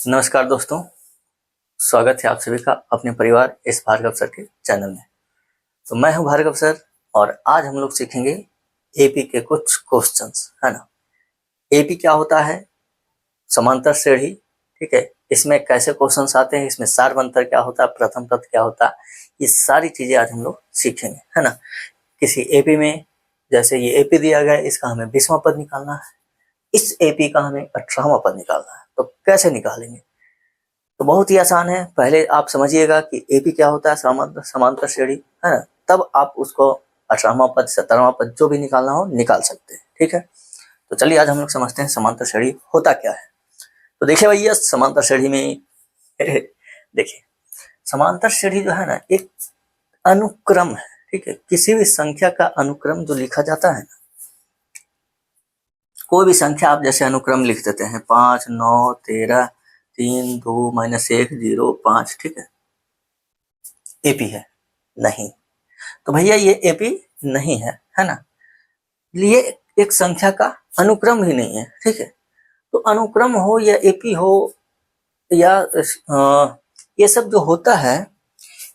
नमस्कार दोस्तों, स्वागत है आप सभी का अपने परिवार इस भार्गव सर के चैनल में। तो मैं हूं भार्गव सर और आज हम लोग सीखेंगे एपी के कुछ क्वेश्चंस, है ना। एपी क्या होता है, समांतर श्रेणी, ठीक है। इसमें कैसे क्वेश्चंस आते हैं, इसमें सार्वंतर क्या होता है, प्रथम पद क्या होता है, ये सारी चीजें आज हम लोग सीखेंगे, है ना। किसी एपी में जैसे ये एपी दिया गया है, इसका हमें 20वां पद निकालना है, इस एपी का हमें 18वां पद निकालना है। तो कैसे निकालेंगे, तो बहुत ही आसान है। पहले आप समझिएगा कि एपी क्या होता है, समांतर श्रेणी, है ना। तब आप उसको 18वां पद 17वां पद जो भी निकालना हो निकाल सकते हैं, ठीक है। तो चलिए आज हम लोग समझते हैं समांतर श्रेणी होता क्या है। तो देखिए भैया, समांतर श्रेणी में देखिए, समांतर श्रेणी जो है ना, एक अनुक्रम है, ठीक है। किसी भी संख्या का अनुक्रम जो लिखा जाता है ना, कोई भी संख्या आप जैसे अनुक्रम लिख देते हैं 5, 9, 13, 3, 2, -1, 0, 5, ठीक है। एपी है नहीं, तो भैया ये एपी नहीं है ना। ये एक संख्या का अनुक्रम ही नहीं है, ठीक है। तो अनुक्रम हो या एपी हो या ये सब जो होता है,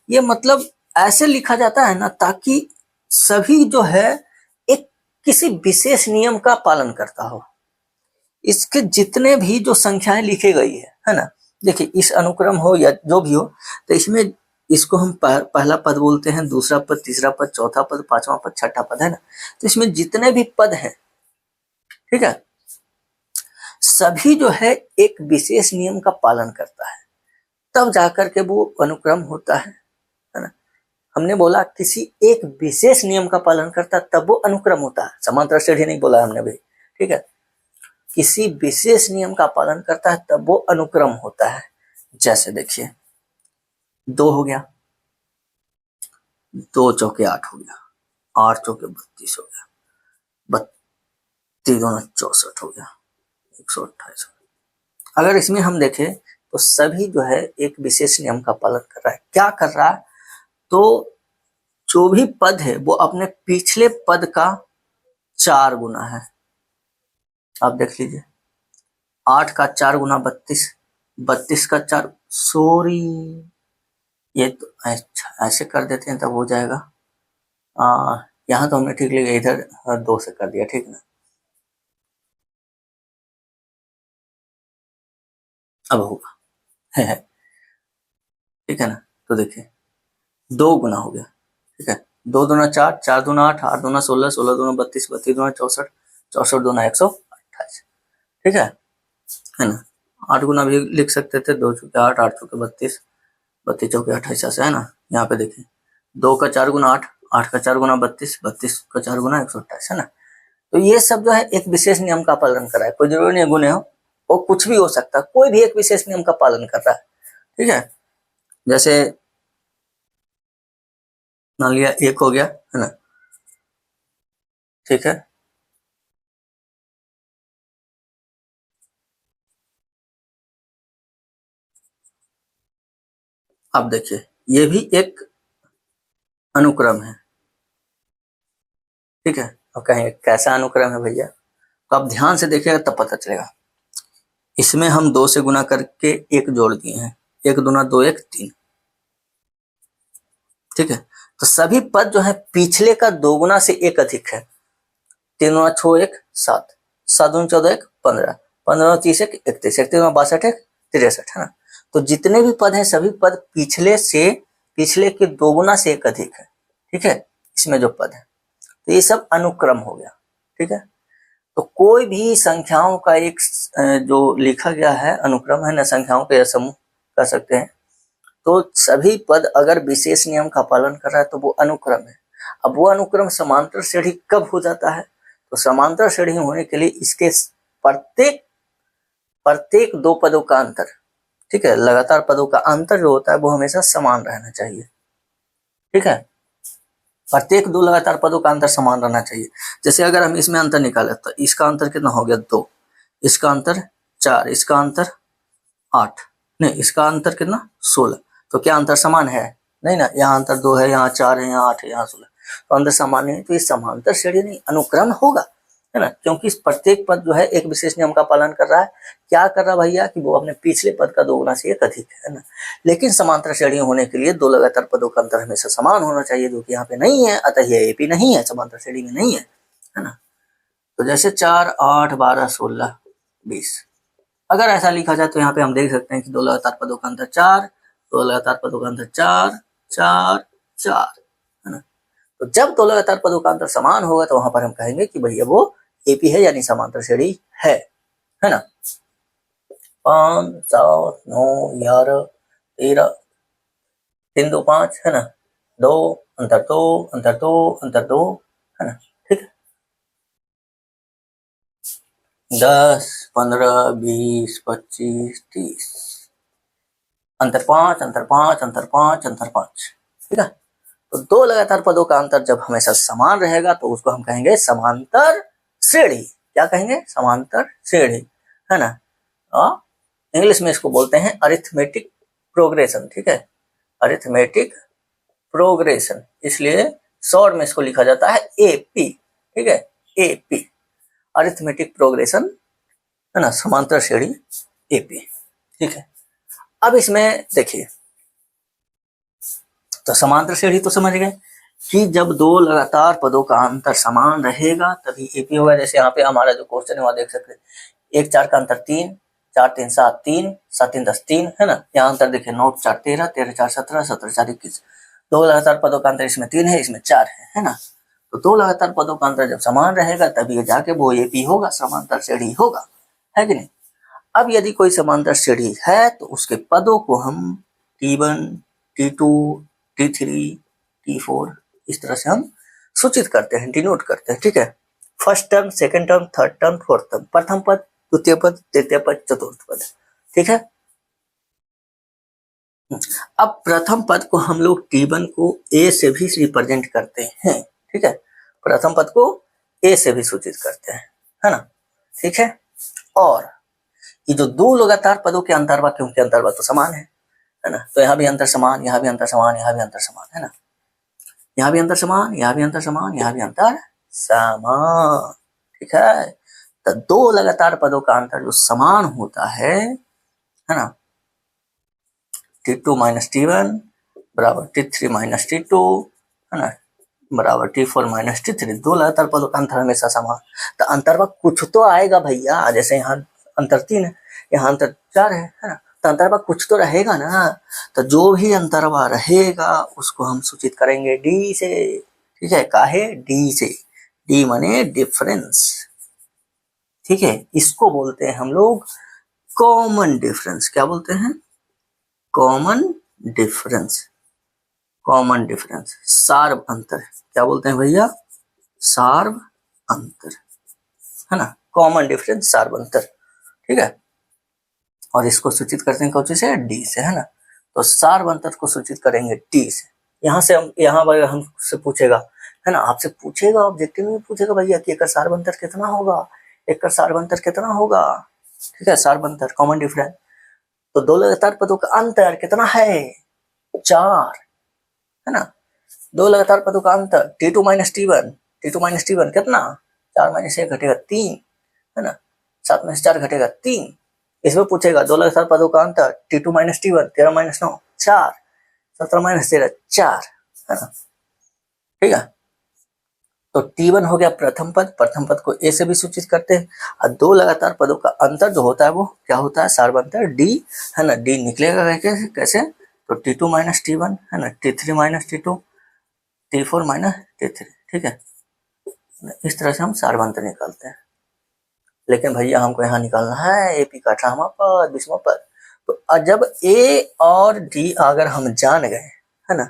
ये मतलब ऐसे लिखा जाता है ना, ताकि सभी जो है एक किसी विशेष नियम का पालन करता हो। इसके जितने भी जो संख्याएं लिखी गई है ना, देखिए इस अनुक्रम हो या जो भी हो, तो इसमें इसको हम पहला पद बोलते हैं, दूसरा पद, तीसरा पद, चौथा पद, पांचवा पद, छठा पद, है ना। तो इसमें जितने भी पद हैं, ठीक है, सभी जो है एक विशेष नियम का पालन करता है, तब जाकर के वो अनुक्रम होता है ना। हमने बोला किसी एक विशेष नियम का पालन करता है तब वो अनुक्रम होता है, समांतर श्रेणी नहीं बोला हमने भाई, ठीक है। किसी विशेष नियम का पालन करता है तब वो अनुक्रम होता है। जैसे देखिए 2 हो गया, 2 चौके 8 हो गया, 8 चौके 32 हो गया, 32 दूना 64 हो गया, 128 हो गया। अगर इसमें हम देखें तो सभी जो है एक विशेष नियम का पालन कर रहा है। क्या कर रहा है, तो जो भी पद है वो अपने पिछले पद का 4 गुना है। आप देख लीजिए, 8 का 4 गुना 32, 32 का 4, सॉरी ये तो अच्छा ऐसे कर देते हैं तब हो जाएगा। यहाँ तो हमने ठीक लिखा, इधर 2 से कर दिया, ठीक ना। अब होगा है, ठीक है ना। तो देखिए 2 गुना हो गया, ठीक है। 2 दूना 4, 4 दूना 8, 8 दूना 16, 16 दूना 32, 32 दूना 64, 64 दूना 128, ठीक है ना। 8 गुना भी लिख सकते थे, 2 चौके 8, 8 चौके 32, 32 चौके 28, ऐसे, है ना। यहाँ पे देखिए 2 का 4 गुना 8, 8 का 4 गुना 32, 32 का 4 गुना 128, है ना। तो ये सब जो है एक विशेष नियम का पालन कर रहा है, कोई जरूरी नहीं गुने हो, वो कुछ भी हो सकता है, कोई भी एक विशेष नियम का पालन कर रहा है, ठीक है। जैसे मान लिया 1 हो गया, है ना, ठीक है। अब देखिए ये भी एक अनुक्रम है, ठीक है। और कहेंगे कैसा अनुक्रम है भैया, तो आप ध्यान से देखिएगा तब पता चलेगा। इसमें हम 2 से गुना करके 1 जोड़ दिए हैं, 1 दूना 2, 1 3, ठीक है। तो सभी पद जो है पिछले का 2 गुना से 1 अधिक है। 3 दूना 6, 1 7, 7 दूना 14, 1 15, 15 30, 1 31, 31 दूना 62, 1 63, है ना। तो जितने भी पद हैं सभी पद पिछले के 2 गुना से 1 अधिक है, ठीक है। इसमें जो पद है, तो ये सब अनुक्रम हो गया, ठीक है। तो कोई भी संख्याओं का एक जो लिखा गया है अनुक्रम, है ना, संख्याओं के समूह कह सकते हैं। तो सभी पद अगर विशेष नियम का पालन कर रहा है तो वो अनुक्रम है। अब वो अनुक्रम समांतर श्रेणी कब हो जाता है, तो समांतर श्रेणी होने के लिए इसके प्रत्येक 2 पदों का अंतर, ठीक है, लगातार पदों का अंतर जो होता है वो हमेशा समान रहना चाहिए, ठीक है। प्रत्येक 2 लगातार पदों का अंतर समान रहना चाहिए। जैसे अगर हम इसमें अंतर निकाले तो इसका अंतर कितना हो गया 2, इसका अंतर 4, इसका अंतर 8, नहीं इसका अंतर कितना 16, तो क्या अंतर समान है, नहीं ना। यहाँ अंतर 2 है, यहाँ 4 है, यहाँ 8 है, यहाँ 16, तो अंतर समान नहीं, तो ये समांतर श्रेणी नहीं अनुक्रम होगा, है ना, क्योंकि प्रत्येक पद जो है एक विशेष नियम का पालन कर रहा है। क्या कर रहा भैया कि वो अपने पिछले पद का 2 गुना से एक अधिक है ना। लेकिन समांतर श्रेणी होने के लिए 2 लगातार पदों का अंतर हमेशा समान होना चाहिए, जो कि यहाँ पे नहीं है, अतः यह एपी नहीं है, समांतर श्रेणी में नहीं है ना। तो जैसे 4, 8, 12, 16, 20, अगर ऐसा लिखा जाए तो यहाँ पे हम देख सकते हैं कि 2 लगातार पदों का अंतर 4, 2 लगातार पदों का अंतर 4, 4, 4, है ना। तो जब 2 लगातार पदों का अंतर समान होगा तो वहां पर हम कहेंगे कि भैया वो एपी है, यानी समांतर श्रेणी है ना। 5, 7, 9, 11, 13, 3, 2, 5, है ना, 2 अंतर 2 अंतर 2 अंतर 2, है ना, ठीक है। 10, 15, 20, 25, 30, अंतर 5 अंतर 5 अंतर 5 अंतर 5, ठीक है। तो 2 लगातार पदों का अंतर जब हमेशा समान रहेगा तो उसको हम कहेंगे समांतर श्रेणी। क्या कहेंगे? समांतर श्रेणी, है ना। और इंग्लिश में इसको बोलते हैं अरिथमेटिक प्रोग्रेशन, ठीक है, अरिथमेटिक प्रोग्रेशन, इसलिए शॉर्ट में इसको लिखा जाता है एपी, ठीक है, एपी, अरिथमेटिक प्रोग्रेशन, है ना, समांतर श्रेणी एपी, ठीक है। अब इसमें देखिए, तो समांतर श्रेणी तो समझ गए कि जब 2 लगातार पदों का अंतर समान रहेगा तभी एपी होगा। जैसे यहाँ पे हमारा जो क्वेश्चन है वहां देख सकते हैं, 1, 4 का अंतर 3, 4, 3, 7, 3, 7, 3, 10, 3, है ना। यहाँ अंतर देखिए, 9, 4, 13, 13, 4, 17, 17, 4, 21, 2 लगातार पदों का अंतर इसमें 3 है, इसमें 4 है ना। तो 2 लगातार पदों का अंतर जब समान रहेगा तभी जाके वो एपी होगा, समांतर श्रेणी होगा, है कि नहीं। अब यदि कोई समांतर श्रेणी है तो उसके पदों को हम T1, T2, T3, T4 इस तरह से हम सूचित करते हैं, डिनोट करते हैं, ठीक है। First term, second term, third term, fourth term, प्रथम पद, द्वितीय पद, तृतीय पद, चतुर्थ पद, ठीक है। अब प्रथम पद को हम लोग T1 को A से भी रिप्रेजेंट करते हैं, ठीक है, प्रथम पद को A से भी सूचित करते हैं, है ना, ठीक है। और ये जो 2 लगातार पदों के अंतर्वाह, क्योंकि अंतर्वाह तो समान है ना, तो यहाँ भी अंतर समान, यहाँ भी अंतर समान, यहाँ भी अंतर समान, है ना, यहाँ भी अंतर समान, यहाँ भी अंतर समान, यहाँ भी अंतर समान, ठीक है। तो 2 लगातार पदों का अंतर जो समान होता है ना, T2 माइनस T1 बराबर T3 माइनस T2, है ना, बराबर T4 माइनस T3, 2 लगातार पदों का अंतर हमेशा समान। तो अंतर्वाह कुछ तो आएगा भैया, जैसे यहाँ अंतर 3 है, यहाँ अंतर 4 है ना, तो अंतर्वाह कुछ तो रहेगा ना। तो जो भी अंतर्वाह रहेगा उसको हम सूचित करेंगे डी से, ठीक है, काहे? डी से, डी माने डिफरेंस, ठीक है। इसको बोलते हैं हम लोग कॉमन डिफरेंस। क्या बोलते हैं? कॉमन डिफरेंस, कॉमन डिफरेंस, सार्व अंतर। क्या बोलते हैं भैया? सार्व अंतर, है ना, कॉमन डिफरेंस, सार्व अंतर, ठीक है। और इसको सूचित करते हैं कौन से? डी से, है ना। तो सार्व अंतर को सूचित करेंगे डी से। यहाँ से हम, यहाँ पर हमसे पूछेगा, है ना, आपसे पूछेगा, ऑब्जेक्टिव में पूछेगा भैया कि एक सार्व अंतर कितना होगा, एक सार्व अंतर कितना होगा, ठीक है, सार्व अंतर, कॉमन डिफरेंस। तो 2 लगातार पदों का अंतर कितना है? 4, है ना। 2 लगातार पदों का अंतर T2 minus T1, T2 minus T1 कितना? 4 माइनस 1 घटेगा 3, है ना, 7 माइनस 4 घटेगा 3। इसमें पूछेगा 2 लगातार पदों का अंतर T2 minus T1, 13 minus 9 4, 17 minus 13 4, है ना, ठीक है। तो T1 हो गया प्रथम पद, प्रथम पद को A से भी सूचित करते हैं। और 2 लगातार पदों का अंतर जो होता है वो क्या होता है? सार्व अंतर D, है ना। D निकलेगा कैसे? तो T2 माइनस T1, है ना, T3 minus T2, T4 minus T3, ठीक है। इस तरह से हम सार्व अंतर निकालते हैं। लेकिन भैया हमको यहाँ निकालना है एपी का 18वां पद, 20वां पद। तो जब ए और डी अगर हम जान गए, है ना,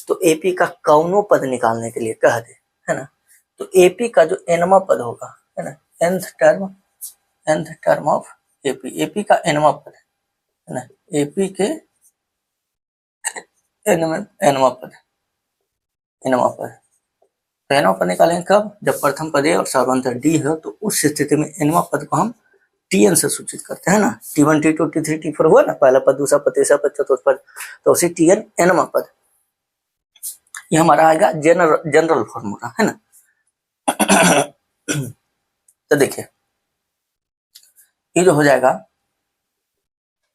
तो एपी का कौनो पद निकालने के लिए कह दे, है ना, तो एपी का जो एनवा पद होगा, है ना, nth term of AP, AP का एनवा पद, है ना, एपी के एनवा पद, एनवा पद। तो एनवा पद निकालेंगे कब? जब प्रथम पद ए और सार्वंतर डी हो, तो उस स्थिति में एनवा पद को हम Tn से सूचित करते हैं ना। T1, T2, T3, T4 हुआ ना, पहला पद, दूसरा पद, तीसरा पद, चतुर्थ पद, तो उसी Tn एनवा पद, ये हमारा आएगा जनरल फॉर्मूला, है ना। तो देखिए ये जो हो जाएगा,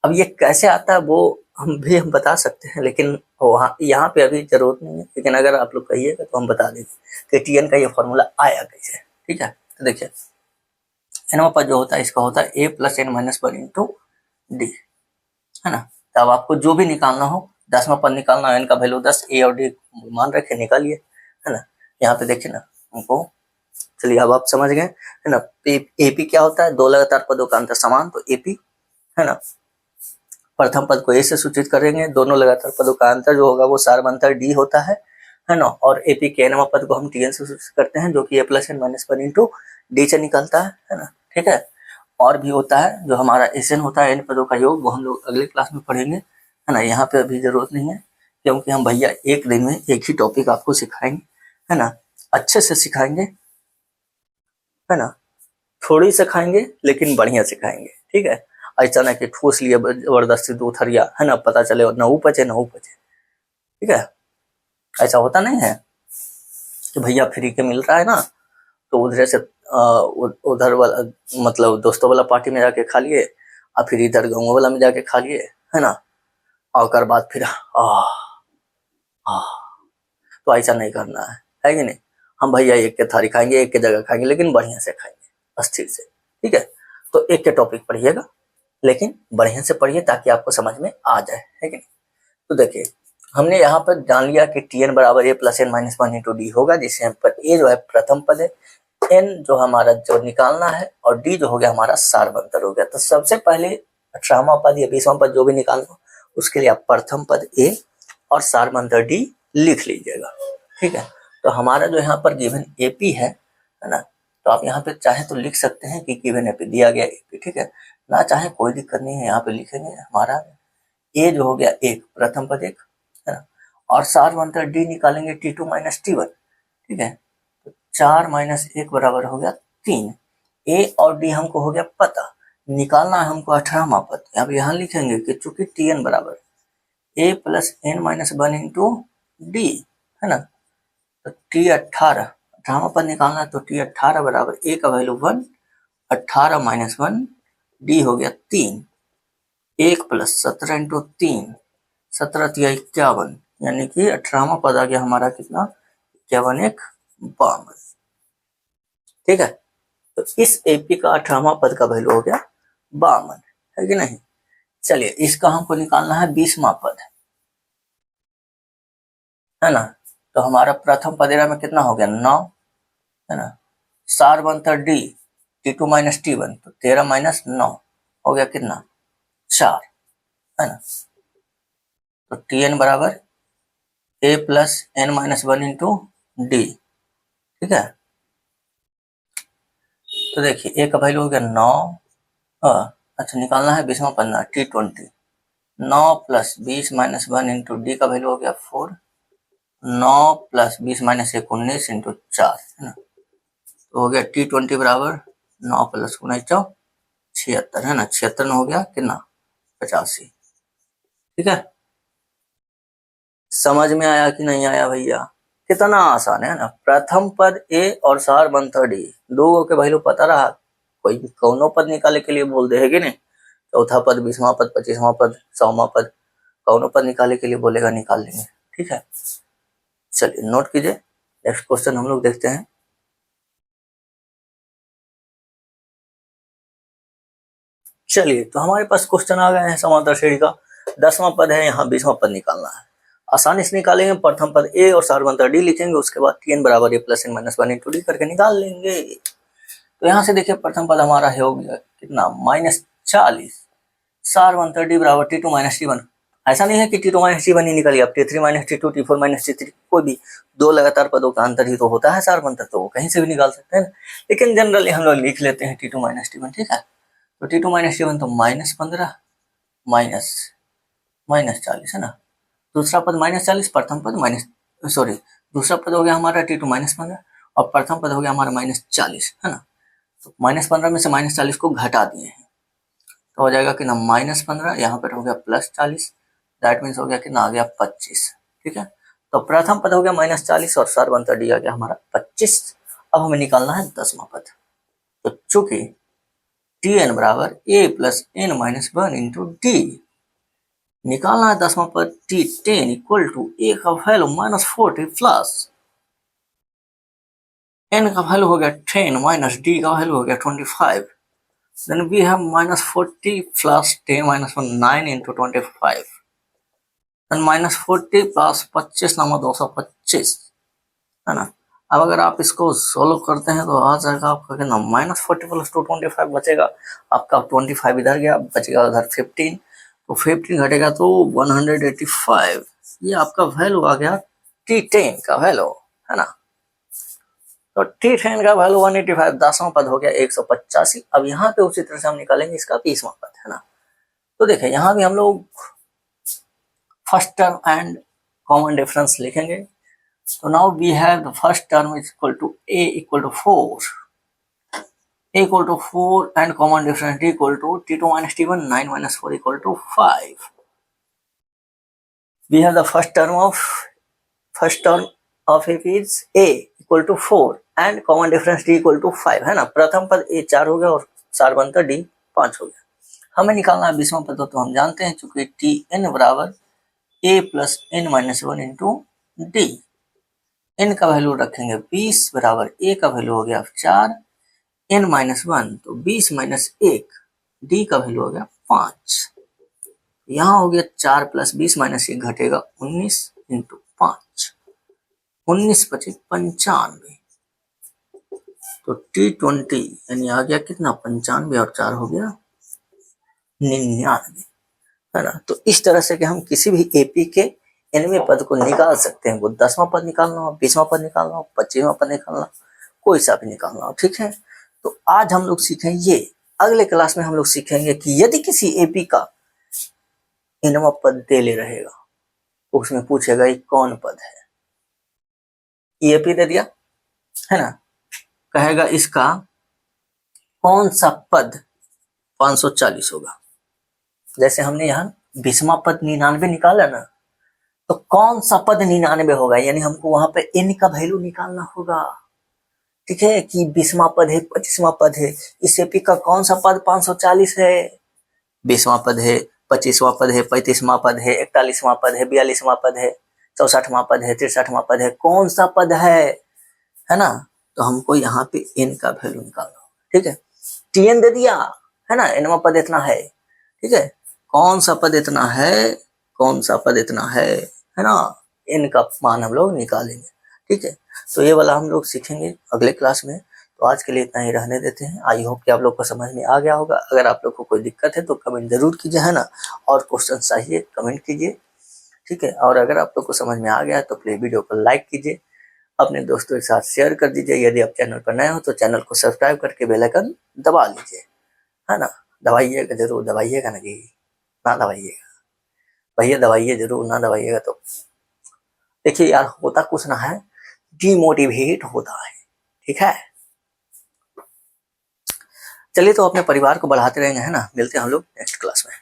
अब ये कैसे आता है वो हम बता सकते हैं, लेकिन वहाँ यहाँ पे अभी जरूरत नहीं है, लेकिन अगर आप लोग कहिएगा तो हम बता देंगे कि TN का ये फॉर्मूला आया कैसे। ठीक है, तो देखिए एनवा पद जो होता है इसका होता है a plus N minus one into D, है ना। तो अब आपको जो भी निकालना हो, 10वां पद निकालना है, एन का वैल्यू 10, ए और डी मान रखे, निकालिए, है ना। यहाँ पे देखिए ना हमको, चलिए अब आप समझ गए, है ना। एपी क्या होता है, दो लगातार पदों का अंतर समान, तो एपी, है ना। प्रथम पद को ए से सूचित करेंगे, दोनों लगातार पदों का अंतर जो होगा वो सार्वंतर डी होता है ना। और एपी के एनवा पद को हम टीएन से सूचित करते हैं, जो कि A plus N minus one into D से निकलता है ना। ठीक है, और भी होता है जो हमारा एसएन होता है, एन पदों का योग, वो हम लोग अगले क्लास में पढ़ेंगे, है ना। यहाँ पे अभी जरूरत नहीं है, क्योंकि हम भैया एक दिन में एक ही टॉपिक आपको सिखाएंगे, है ना। अच्छे से सिखाएंगे, है ना, थोड़ी सिखाएंगे लेकिन बढ़िया सिखाएंगे। ठीक है, ऐसा ना कि ठोस लिया जबरदस्ती दो थरिया, है ना, पता चले न उपजे न उपजे। ठीक है, ऐसा होता नहीं है कि भैया फ्री के मिल रहा है ना, तो उधर से उधर वाला मतलब दोस्तों वाला पार्टी में जाके खा लिए, और फिर इधर गाँव वाला में जाके खा लिए, है ना, और बाद फिर तो ऐसा नहीं करना है कि नहीं। हम भैया एक के थारी खाएंगे, एक के जगह खाएंगे, लेकिन बढ़िया से खाएंगे, अस्थिर से। ठीक है, तो एक के टॉपिक पढ़िएगा, लेकिन बढ़िया से पढ़िए ताकि आपको समझ में आ जाए, है कि नहीं। तो देखिए हमने यहाँ पर जान लिया कि Tn बराबर A plus N minus one into D होगा, जिससे हम पर ए जो है प्रथम पद है, एन जो हमारा जो निकालना है, और डी जो हो गया हमारा सार्वंतर हो गया। तो सबसे पहले 18वां पद या 20वां पद जो भी निकालना, उसके लिए आप प्रथम पद ए और सार्वंतर डी लिख लीजिएगा। ठीक है, तो हमारा जो यहाँ पर गिवन एपी है ना, तो आप यहाँ पे चाहे तो लिख सकते हैं कि गिवन एपी दिया गया एपी। ठीक है, ना चाहे कोई दिक्कत नहीं है, यहाँ पे लिखेंगे हमारा ए जो हो गया एक, प्रथम पद एक, है ना, और सार्वंतर डी निकालेंगे T2 माइनस T1। ठीक है, तो 4 माइनस 1 बराबर हो गया 3। ए और डी हमको हो गया पता, निकालना है हमको 18वां पद। अब यहाँ लिखेंगे कि चूंकि Tn बराबर A plus N minus one into D, है ना, तो T18, 18वां पद निकालना है, तो T18 बराबर ए का वैल्यू 1, 18 माइनस 1, डी हो गया 3, 1 प्लस 17 इंटू 3, 17 तिया 51, यानी कि 18वां पद आ गया हमारा कितना, 51 1 52। ठीक है, तो इस एपी का 18वां पद का वैल्यू हो गया 52, है कि नहीं। चलिए इसका हमको निकालना है 20वां पद, है ना। तो हमारा प्रथम पदेरा में कितना हो गया 9, है ना, सार्वंतर डी T2 माइनस T1, तो 13 माइनस 9 हो गया कितना 4, है ना। तो Tn बराबर A plus N minus one into D. ठीक है, तो देखिए ए का वैल्यू हो गया 9, अच्छा निकालना है 20वां पन्ना T20, 9 plus 20 minus one into D का वैल्यू हो गया 4, 9 प्लस 20 माइनस 1 19 इंटू 4, है ना, तो हो गया T20 बराबर 9 प्लस 19 76, है ना, 76 में हो गया कितना 85। ठीक है, समझ में आया कि नहीं आया भैया, कितना आसान है ना। प्रथम पद ए और सार्वंतर डी, दो के वैल्यू पता रहा, कोई कौनो पद निकाले के लिए बोल दे है कि नहीं, चौथा पद 20वां पद 25वां पद 100वां पद, कौनो पद निकाले के लिए बोलेगा, निकाल लेंगे। ठीक है, चलिए नोट कीजिए, नेक्स्ट क्वेश्चन हम लोग देखते हैं। चलिए तो हमारे पास क्वेश्चन आ गए हैं समांतर श्रेणी का, 10वां पद है, यहाँ 20वां पद निकालना है। आसानी से निकालेंगे, प्रथम पद ए और सार्वंतर डी लिखेंगे, उसके बाद Tn बराबर A plus N minus one into D करके निकाल लेंगे। तो यहाँ से देखिए प्रथम पद हमारा है हो गया कितना -40, सार्वंतर डी बराबर T2 माइनस T1। ऐसा नहीं है कि T2 माइनस T1 ही निकल गया, अब T3 minus T2, T4 minus T3, कोई भी दो लगातार पदों का अंतर ही तो होता है सार्वंतर, तो वो कहीं से भी निकाल सकते हैं, लेकिन जनरली हम लोग लिख लेते हैं T2 माइनस T1। ठीक है, तो T2 माइनस T1 तो -15 माइनस 40, है ना, दूसरा पद -40, प्रथम पद दूसरा पद हो गया हमारा T2 -15, और प्रथम पद हो गया हमारा -40, है ना। तो -15 में से -40 को घटा दिए हैं, तो हो जाएगा कि ना -15, यहाँ पर हो गया +40, दैट मीन्स हो गया कि ना आ गया 25। ठीक है, तो प्रथम पद हो गया -40 और सार्वंतर डी आ गया हमारा 25। अब हमें निकालना है 10वां पद। तो चूंकि Tn बराबर a plus n minus 1 into D, निकालना है 10वां पद T10 इक्वल टू a का वैल्यू -40 प्लस n का वैल्यू हो गया 10 माइनस d का वैल्यू हो गया 25. Then we have -40 plus 10 minus 1 9 into 25. Then -40 plus 25 number 225 है ना. अब अगर आप इसको सोल्व करते हैं तो आ जाएगा आपका कितना, -40 प्लस 225 बचेगा आपका, 25 इधर गया, बचेगा उधर 15, तो 15 घटेगा तो 185. ये आपका वैल्यू आ गया T10 का वैल्यू है ना. तो T10 का वैल्यू 185, 10वां पद हो गया 185. अब यहाँ पे उसी तरह से हम निकालेंगे इसका 20वां पद है ना. तो देखें यहाँ भी हम लोग first term and common difference लिखेंगे. तो now we have the first term is equal to a equal to 4, a equal to 4 and common difference d equal to t2 minus t1 9 minus 4 equal to 5. We have the first term of a is a equal to 4 and common difference d equal to 5 है ना. प्रथम पद a 4 हो गया और 4 बनकर d 5 हो गया. हमें निकालना है 20वां पद, तो हम जानते हैं चूंकि Tn बराबर a plus n minus 1 into D. n का वैल्यू रखेंगे 20 बराबर a का वैल्यू हो गया 4, n माइनस 1 तो 20 माइनस 1, d का वैल्यू हो गया 5. यहाँ हो गया 4 प्लस 20 माइनस 1 घटेगा 19 इंटू 5, 19 × 5 = 95. तो T20 यानी आ गया कितना 95 और 4 हो गया 99 है ना. तो इस तरह से कि हम किसी भी एपी के nवें पद को निकाल सकते हैं. वो 10वां पद निकालना हो, 20वां पद निकालना हो, 25वां पद निकालना, कोई सा भी निकालना हो. ठीक है. तो आज हम लोग सीखें ये. अगले क्लास में हम लोग सीखेंगे कि यदि किसी एपी का nवां पद दे ले रहेगा तो उसमें पूछेगा ये कौन पद है. एपी दे दिया है ना, कहेगा इसका कौन सा पद 540 होगा. जैसे हमने यहाँ 20वां पद 99 निकाला ना, तो कौन सा पद 99 होगा, यानी हमको वहां पे n का वैल्यू निकालना होगा. ठीक है कि 20वां पद है, 25वां पद है, इस एपी का कौन सा पद 540 है. 20वां पद है, 25वां पद है, 35वां पद है, 41वां पद है, 42वां पद है, 64वां पद है, 63वां पद है, कौन सा पद है ना. तो हमको यहाँ पे n का वैल्यू निकालना होगा. ठीक है. Tn दे दिया है ना, nवां पद इतना है. ठीक है. कौन सा पद इतना है, कौन सा पद इतना है ना, n का मान हम लोग निकालेंगे. ठीक है. तो ये वाला हम लोग सीखेंगे अगले क्लास में. तो आज के लिए इतना ही रहने देते हैं. आई होप कि आप लोग को समझ में आ गया होगा. अगर आप लोग को कोई दिक्कत है तो कमेंट जरूर कीजिए है ना, और क्वेश्चन चाहिए कमेंट कीजिए. ठीक है. और अगर आप लोग को समझ में आ गया है तो प्लीज वीडियो को लाइक कीजिए, अपने दोस्तों के साथ शेयर कर दीजिए. यदि आप चैनल पर नए हो तो चैनल को सब्सक्राइब करके बेल आइकन दबा लीजिए है ना. दबाइएगा जरूर, दबाइएगा ना जी, ना दबाइएगा भैया, दबाइए जरूर, ना दबाइएगा तो देखिए यार होता कुछ ना है, डिमोटिवेट होता है. ठीक है. चलिए तो अपने परिवार को बढ़ाते रहेंगे है ना. मिलते हैं हम लोग नेक्स्ट क्लास में.